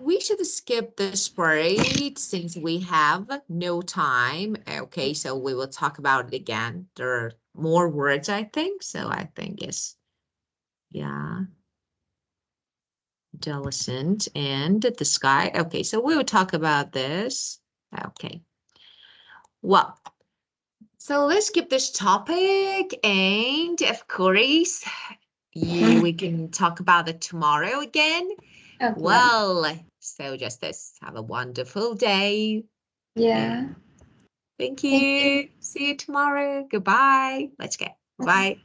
we should skip this part since we have no time. Okay, so we will talk about it again. There are more words, I think. So I think yes. Yeah. Adolescent and the sky. Okay, so we will talk about this. Okay. Well, so let's skip this topic, and of course, we can talk about it tomorrow again. Okay. Well, so just this. Have a wonderful day. Yeah. Thank you. See you tomorrow. Goodbye. Let's go. Bye.